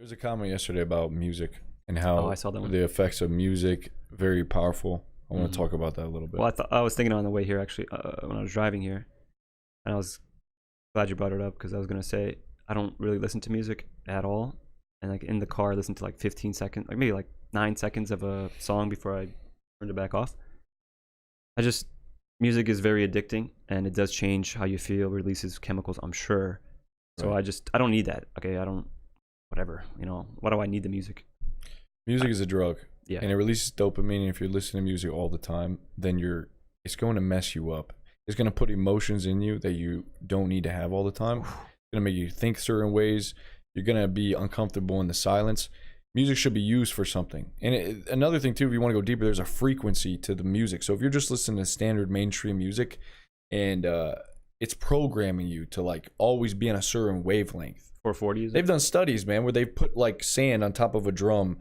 There's a comment yesterday about music and Oh, how I saw that one. the effects of music very powerful. I want Mhm. to talk about that a little bit. Well, I was thinking on the way here actually when I was driving here, and I was glad you brought it up because I was gonna say I don't really listen to music at all, and like in the car, I listen to like 15 seconds, like maybe like 9 seconds of a song before I turned it back off. I just Music is very addicting, and it does change how you feel, releases chemicals, I'm sure. So Right. I don't need that. Okay, I don't. Whatever, Why do I need the music? Music is a drug, Yeah. and it releases dopamine. And if you're listening to music all the time, then it's going to mess you up. It's going to put emotions in you that you don't need to have all the time. It's going to make you think certain ways. You're going to be uncomfortable in the silence. Music should be used for something. And another thing too, if you want to go deeper, there's a frequency to the music. So if you're just listening to standard mainstream music, and it's programming you to like always be on a certain wavelength. 440 is They've it? done studies, man, where they've put like sand on top of a drum,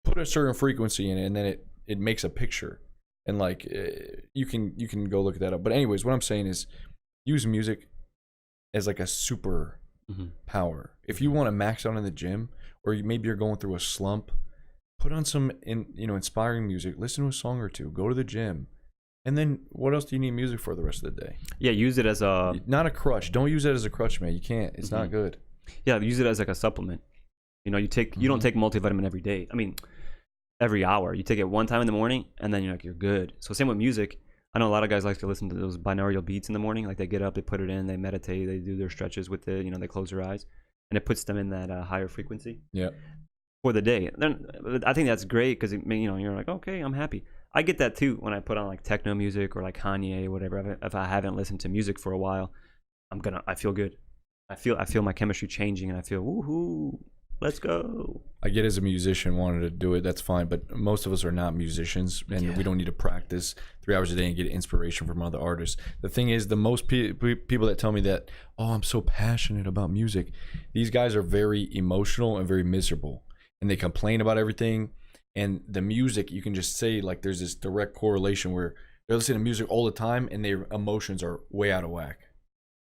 put a certain frequency in it, and then it makes a picture. And like you can go look that up. But anyways, what I'm saying is use music as like a super power. If you want to max out in the gym, or maybe you're going through a slump, put on some inspiring music. Listen to a song or two. Go to the gym. And then what else do you need music for the rest of the day? Yeah, use it as a Not a crutch. Don't use it as a crutch, man. You can't. It's not good. use it as like a supplement. You don't take multivitamin every day. I mean, every hour. You take it one time in the morning, and then you're good. So same with music. I know a lot of guys like to listen to those binaural beats in the morning. Like they get up, they put it in, they meditate, they do their stretches with it. They close their eyes, and it puts them in that higher frequency. Yeah. For the day. Then I think that's great because you're like, okay, I'm happy. I get that too when I put on like techno music or like Kanye or whatever. If I haven't listened to music for a while, I feel good. I feel my chemistry changing, and I feel woohoo, let's go. I get as a musician wanted to do it, that's fine, but most of us are not musicians, and we don't need to practice 3 hours a day and get inspiration from other artists. The thing is, the most people that tell me that, oh, I'm so passionate about music, these guys are very emotional and very miserable, and they complain about everything. And the music, you can just say like there's this direct correlation where they're listening to music all the time and their emotions are way out of whack.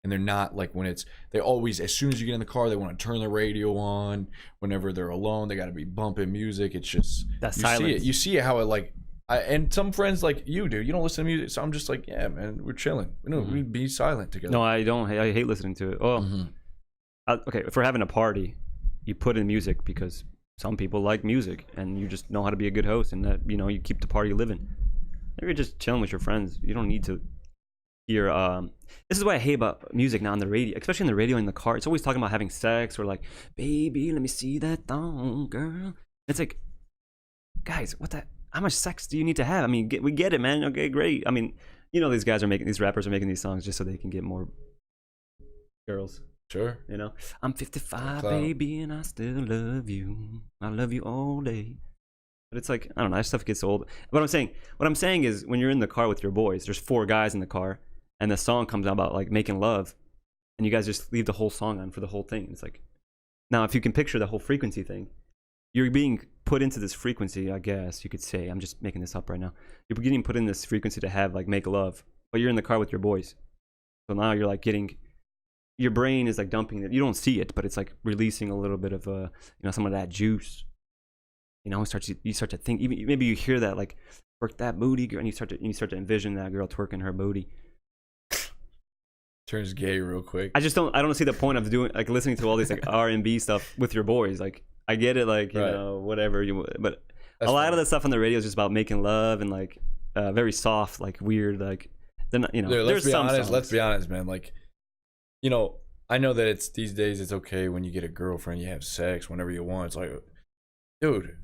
And they're not like they always, as soon as you get in the car, they want to turn the radio on. Whenever they're alone, they got to be bumping music. It's just, That you silence. You see it how it like, and some friends like you do, you don't listen to music. So I'm just like, yeah, man, we're chilling. We'd be silent together. No, I don't. I hate listening to it. Oh, okay. If we're having a party, you put in music because some people like music, and you just know how to be a good host, and that you keep the party living. If you're just chilling with your friends, you don't need to hear. This is what I hate about music now on the radio, especially in the radio in the car. It's always talking about having sex or like, baby, let me see that thong, girl. It's like, guys, how much sex do you need to have? I mean, we get it, man. Okay, great. I mean, these rappers are making these songs just so they can get more girls. Sure. I'm 55, baby, and I still love you. I love you all day. But it's like, I don't know, that stuff gets old. What I'm saying is, when you're in the car with your boys, there's 4 guys in the car, and the song comes out about like making love, and you guys just leave the whole song on for the whole thing. It's like, now if you can picture the whole frequency thing, you're being put into this frequency, I guess you could say. I'm just making this up right now. You're getting put in this frequency to have like make love, but you're in the car with your boys. So now you're like getting, your brain is like dumping it. You don't see it, but it's like releasing a little bit of some of that juice. You start to think. Even maybe you hear that like, work that booty, girl, and you start to envision that girl twerking her booty. Turns gay real quick. I don't see the point of doing like listening to all these like R&B stuff with your boys. Like I get it, like whatever but that's a lot of the stuff on the radio is just about making love and like very soft, like weird, like then let's be honest, man. Like, I know that it's these days it's okay when you get a girlfriend, you have sex whenever you want. It's like, dude,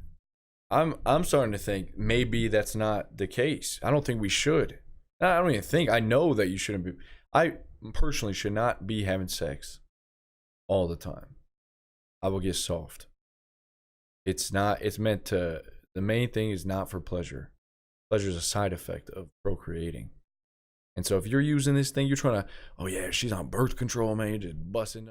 I'm starting to think maybe that's not the case. I don't think we should. I don't even think. I know that you shouldn't be. I personally should not be having sex all the time. I will get soft. It's meant to, the main thing is not for pleasure. Pleasure is a side effect of procreating. And so if you're using this thing, you're trying to, oh yeah, she's on birth control, man, you're just busting